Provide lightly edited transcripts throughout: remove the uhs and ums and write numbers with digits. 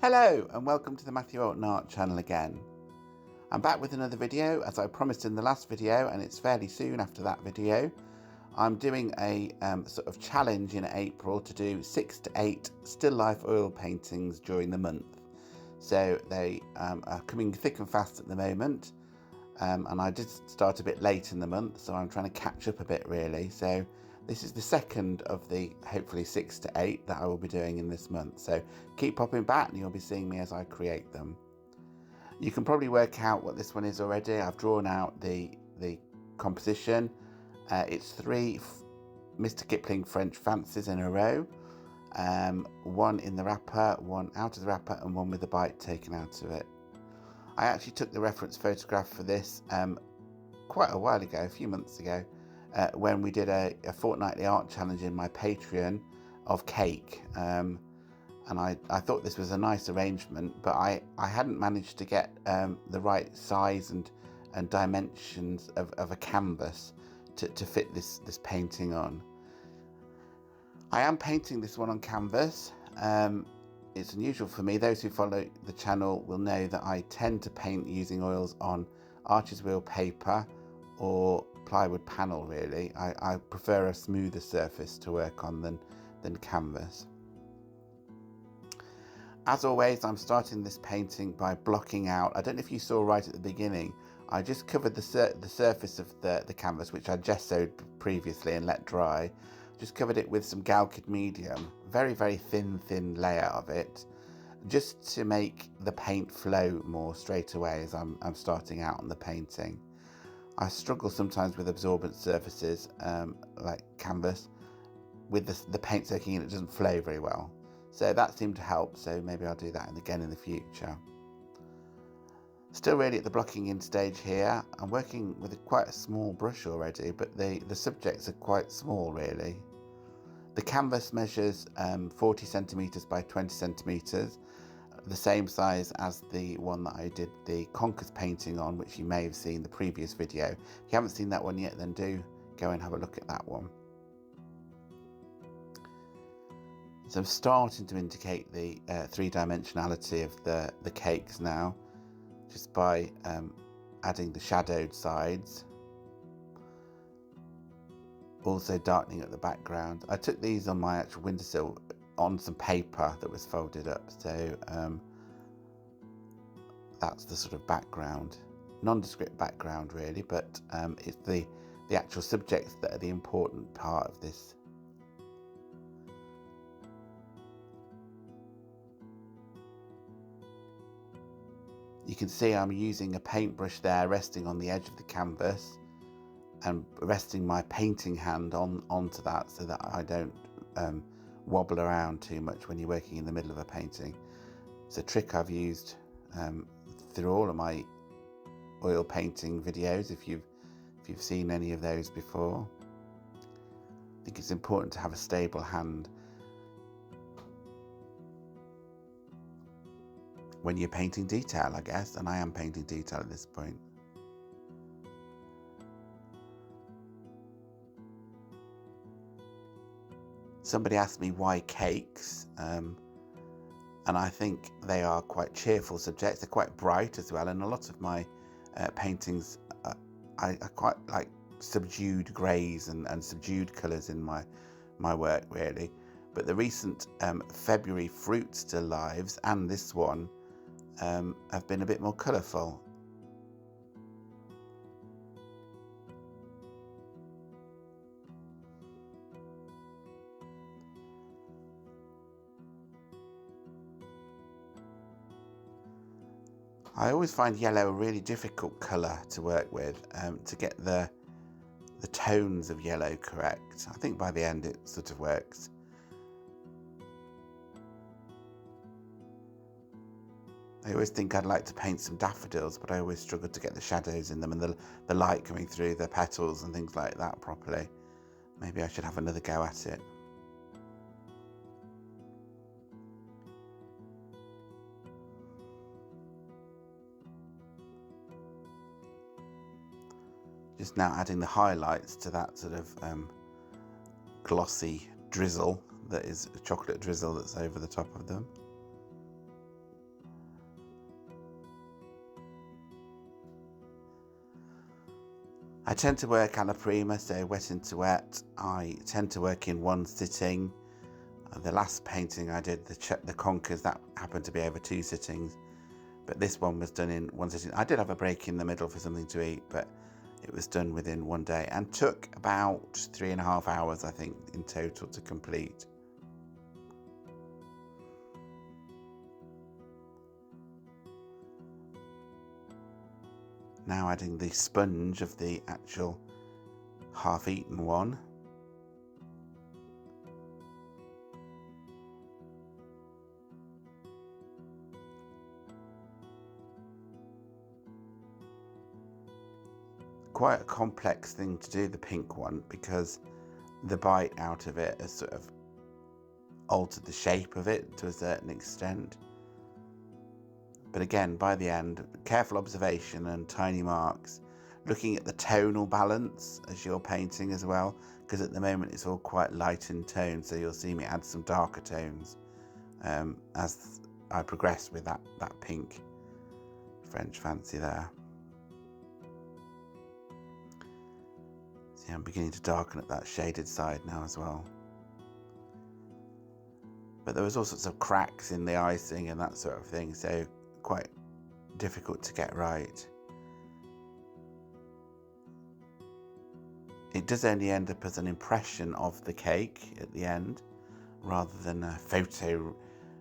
Hello and welcome to the Matthew Alton Art channel again. I'm back with another video as I promised in the last video, and it's fairly soon after that video. I'm doing a sort of challenge in April to do 6 to 8 still life oil paintings during the month. So they are coming thick and fast at the moment, and I did start a bit late in the month, so I'm trying to catch up a bit really. So this is the second of the hopefully 6 to 8 that I will be doing in this month. So keep popping back and you'll be seeing me as I create them. You can probably work out what this one is already. I've drawn out the composition. It's 3 Mr Kipling French Fancies in a row. One in the wrapper, one out of the wrapper, and one with the bite taken out of it. I actually took the reference photograph for this quite a while ago, a few months ago, when we did a fortnightly art challenge in my Patreon of cake, and I thought this was a nice arrangement, but I hadn't managed to get the right size and dimensions of a canvas to fit this painting on. I am painting this one on canvas. It's unusual for me. Those who follow the channel will know that I tend to paint using oils on artist wheel paper or plywood panel really. I prefer a smoother surface to work on than canvas. As always, I'm starting this painting by blocking out. I don't know if you saw right at the beginning, I just covered the surface of the canvas, which I gessoed previously and let dry. Just covered it with some Galkid medium, very thin layer of it, just to make the paint flow more straight away as I'm starting out on the painting. I struggle sometimes with absorbent surfaces like canvas. With the paint soaking in, it doesn't flow very well. So that seemed to help, so maybe I'll do that again in the future. Still really at the blocking in stage here. I'm working with quite a small brush already, but the subjects are quite small really. The canvas measures 40 centimeters by 20 centimeters, the same size as the one that I did the Conkers painting on, which you may have seen the previous video. If you haven't seen that one yet, then do go and have a look at that one. So I'm starting to indicate the three-dimensionality of the cakes now, just by adding the shadowed sides. Also darkening up the background. I took these on my actual windowsill on some paper that was folded up, so that's the sort of background, nondescript background really, but it's the actual subjects that are the important part of this. You can see I'm using a paintbrush there resting on the edge of the canvas and resting my painting hand onto that so that I don't wobble around too much when you're working in the middle of a painting. It's a trick I've used through all of my oil painting videos, if you've seen any of those before. I think it's important to have a stable hand when you're painting detail, I guess, and I am painting detail at this point. Somebody asked me why cakes, and I think they are quite cheerful subjects. They're quite bright as well, and a lot of my paintings, I quite like subdued greys and subdued colours in my work really. But the recent February fruit still lives and this one have been a bit more colourful. I always find yellow a really difficult colour to work with, to get the tones of yellow correct. I think by the end it sort of works. I always think I'd like to paint some daffodils, but I always struggle to get the shadows in them and the light coming through the petals and things like that properly. Maybe I should have another go at it. Just now adding the highlights to that sort of glossy drizzle that is a chocolate drizzle that's over the top of them. I tend to work alla prima, so wet into wet. I tend to work in one sitting. The last painting I did, the Conkers, that happened to be over 2 sittings, but this one was done in 1 sitting. I did have a break in the middle for something to eat, but it was done within 1 day and took about 3.5 hours, I think, in total to complete. Now adding the sponge of the actual half-eaten one. Quite a complex thing to do, the pink one, because the bite out of it has sort of altered the shape of it to a certain extent. But again, by the end, careful observation and tiny marks, looking at the tonal balance as you're painting as well, because at the moment it's all quite light in tone, so you'll see me add some darker tones as I progress with that pink French fancy there. See, I'm beginning to darken at that shaded side now as well. But there was all sorts of cracks in the icing and that sort of thing, so quite difficult to get right. It does only end up as an impression of the cake at the end, rather than a photo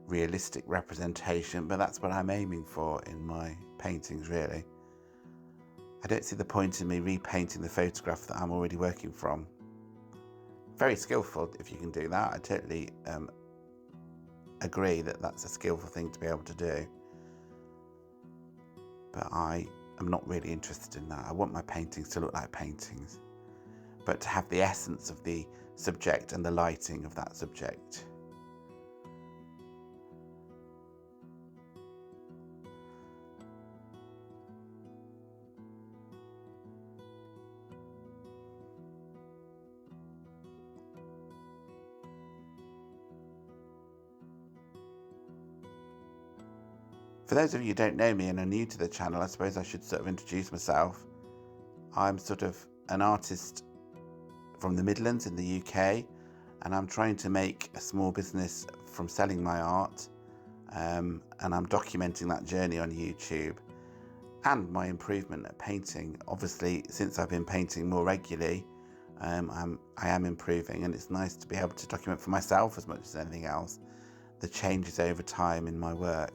realistic representation, but that's what I'm aiming for in my paintings, really. I don't see the point in me repainting the photograph that I'm already working from. Very skillful if you can do that. I totally agree that that's a skillful thing to be able to do. But I am not really interested in that. I want my paintings to look like paintings, but to have the essence of the subject and the lighting of that subject. For those of you who don't know me and are new to the channel, I suppose I should sort of introduce myself. I'm sort of an artist from the Midlands in the UK, and I'm trying to make a small business from selling my art, and I'm documenting that journey on YouTube and my improvement at painting. Obviously, since I've been painting more regularly, I am improving, and it's nice to be able to document for myself as much as anything else the changes over time in my work.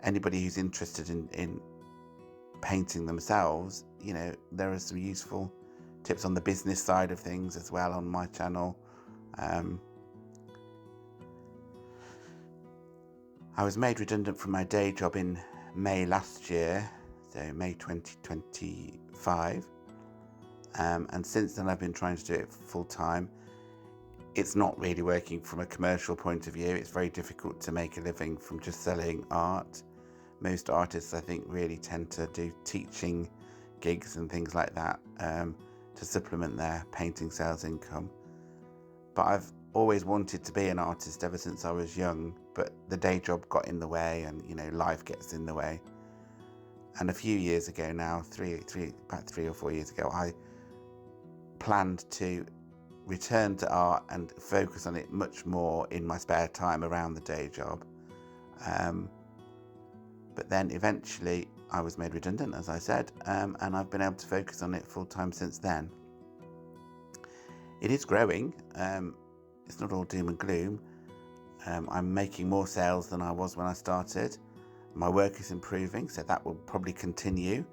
Anybody who's interested in painting themselves, you know, there are some useful tips on the business side of things as well on my channel. I was made redundant from my day job in May last year, so May 2025, and since then I've been trying to do it full time. It's not really working from a commercial point of view. It's very difficult to make a living from just selling art. Most artists, I think, really tend to do teaching gigs and things like that to supplement their painting sales income. But I've always wanted to be an artist ever since I was young, but the day job got in the way, and you know, life gets in the way. And a few years ago now, about 3 or 4 years ago, I planned to return to art and focus on it much more in my spare time around the day job. But then eventually I was made redundant, as I said, and I've been able to focus on it full time since then. It is growing. It's not all doom and gloom. I'm making more sales than I was when I started. My work is improving, so that will probably continue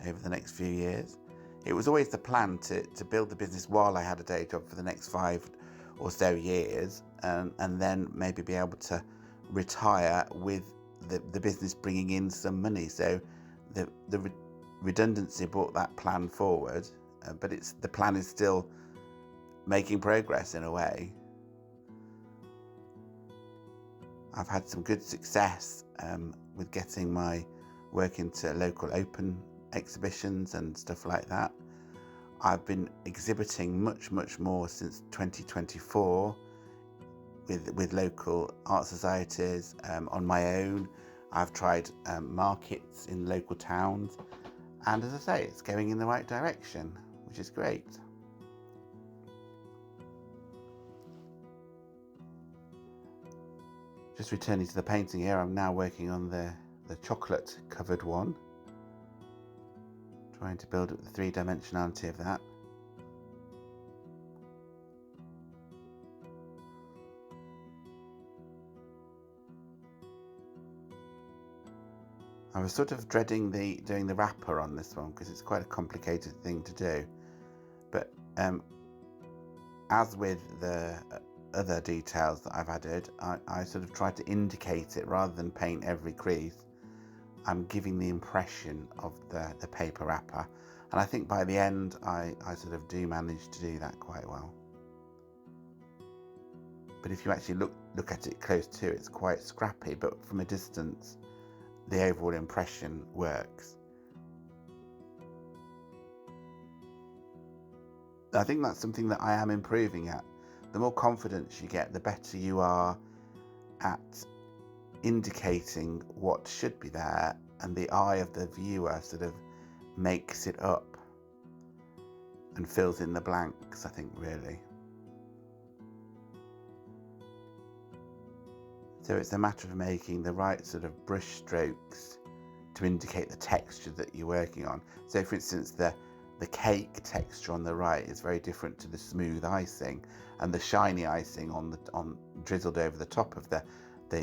over the next few years. It was always the plan to build the business while I had a day job for the next 5 or so years, and then maybe be able to retire with the business bringing in some money. So the redundancy brought that plan forward, but the plan is still making progress in a way. I've had some good success with getting my work into local open exhibitions and stuff like that. I've been exhibiting much more since 2024 with local art societies on my own. I've tried markets in local towns, And as I say, it's going in the right direction, which is great. Just returning to the painting here, I'm now working on the chocolate covered one. Trying to build up the three-dimensionality of that. I was sort of dreading doing the wrapper on this one because it's quite a complicated thing to do. But as with the other details that I've added, I sort of tried to indicate it rather than paint every crease. I'm giving the impression of the paper wrapper, and I think by the end I sort of do manage to do that quite well. But if you actually look at it close to, it's quite scrappy, but from a distance the overall impression works. I think that's something that I am improving at. The more confidence you get, the better you are at indicating what should be there, and the eye of the viewer sort of makes it up and fills in the blanks, I think, really. So it's a matter of making the right sort of brush strokes to indicate the texture that you're working on. So for instance, the cake texture on the right is very different to the smooth icing, and the shiny icing on drizzled over the top of the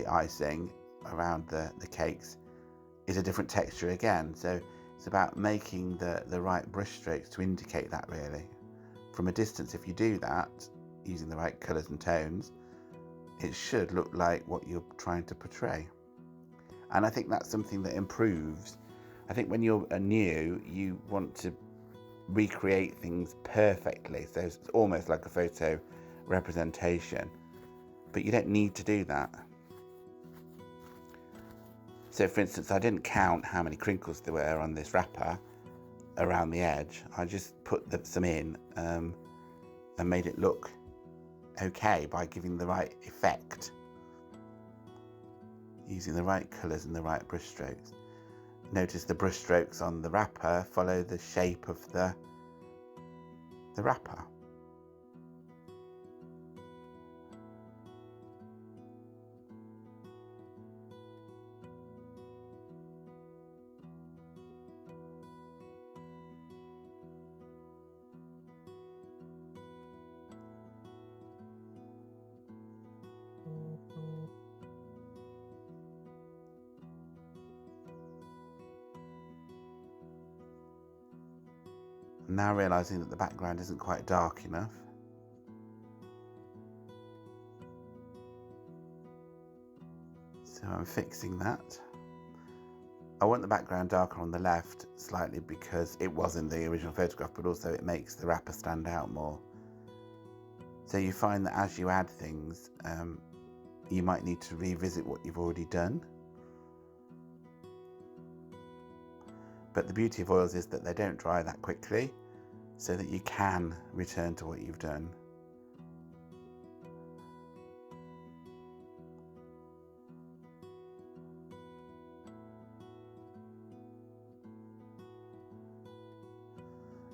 icing around the cakes is a different texture again. So it's about making the right brush strokes to indicate that, really. From a distance, if you do that using the right colours and tones, it should look like what you're trying to portray. And I think that's something that improves. I think when you're new, you want to recreate things perfectly, so it's almost like a photo representation, but you don't need to do that. So for instance, I didn't count how many crinkles there were on this wrapper around the edge. I just put some in and made it look okay by giving the right effect, using the right colours and the right brush strokes. Notice the brush strokes on the wrapper follow the shape of the wrapper. I'm now realising that the background isn't quite dark enough. So I'm fixing that. I want the background darker on the left slightly because it was in the original photograph, but also it makes the wrapper stand out more. So you find that as you add things, you might need to revisit what you've already done. But the beauty of oils is that they don't dry that quickly, so that you can return to what you've done.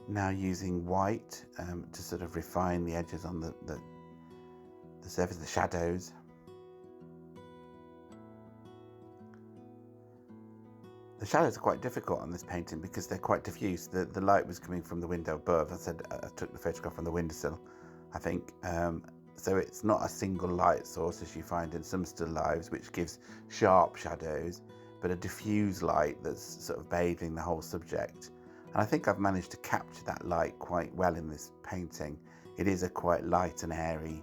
Now using white to sort of refine the edges on the surface, the shadows. The shadows are quite difficult on this painting because they're quite diffuse. The light was coming from the window above. I said I took the photograph on the windowsill, I think. So it's not a single light source as you find in some still lifes, which gives sharp shadows, but a diffuse light that's sort of bathing the whole subject. And I think I've managed to capture that light quite well in this painting. It is a quite light and airy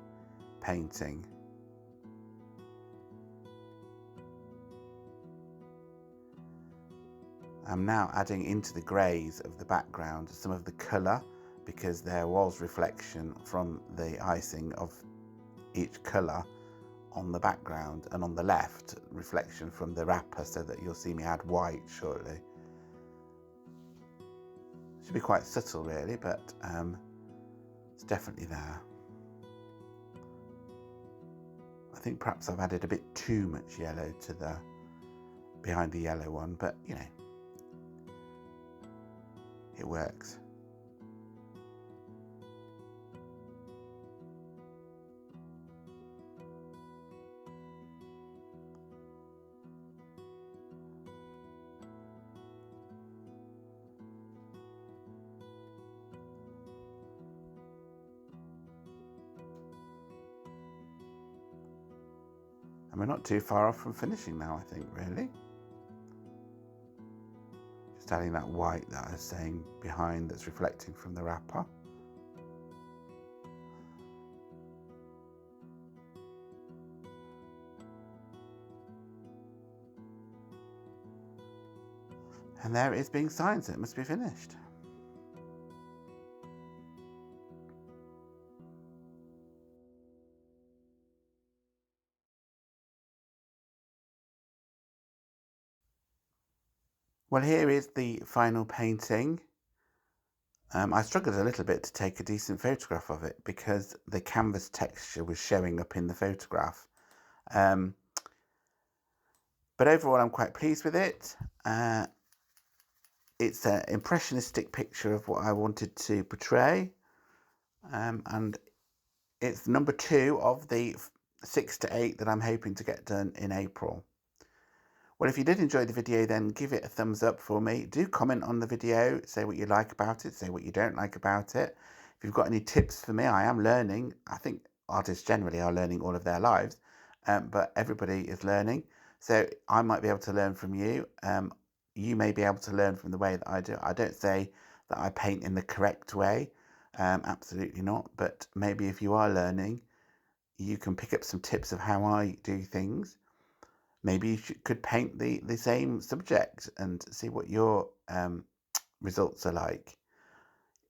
painting. I'm now adding into the greys of the background some of the colour, because there was reflection from the icing of each colour on the background, and on the left reflection from the wrapper, so that you'll see me add white shortly. Should be quite subtle really, but it's definitely there. I think perhaps I've added a bit too much yellow to behind the yellow one, but you know. it works. And we're not too far off from finishing now, I think, really. Just adding that white that I was saying behind that's reflecting from the wrapper. And there it is being signed, so it must be finished. Well, here is the final painting. I struggled a little bit to take a decent photograph of it because the canvas texture was showing up in the photograph. But overall, I'm quite pleased with it. It's an impressionistic picture of what I wanted to portray. And it's number 2 of the 6 to 8 that I'm hoping to get done in April. Well, if you did enjoy the video, then give it a thumbs up for me. Do comment on the video, say what you like about it, say what you don't like about it. If you've got any tips for me, I am learning. I think artists generally are learning all of their lives, but everybody is learning. So I might be able to learn from you. You may be able to learn from the way that I do. I don't say that I paint in the correct way, absolutely not. But maybe if you are learning, you can pick up some tips of how I do things. Maybe you could paint the same subject and see what your results are like.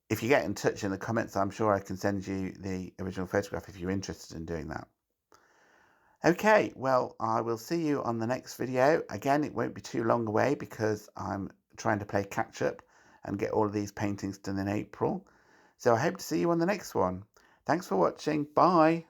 If you get in touch in the comments, I'm sure I can send you the original photograph if you're interested in doing that. Okay, well, I will see you on the next video. Again, it won't be too long away because I'm trying to play catch up and get all of these paintings done in April. So I hope to see you on the next one. Thanks for watching. Bye.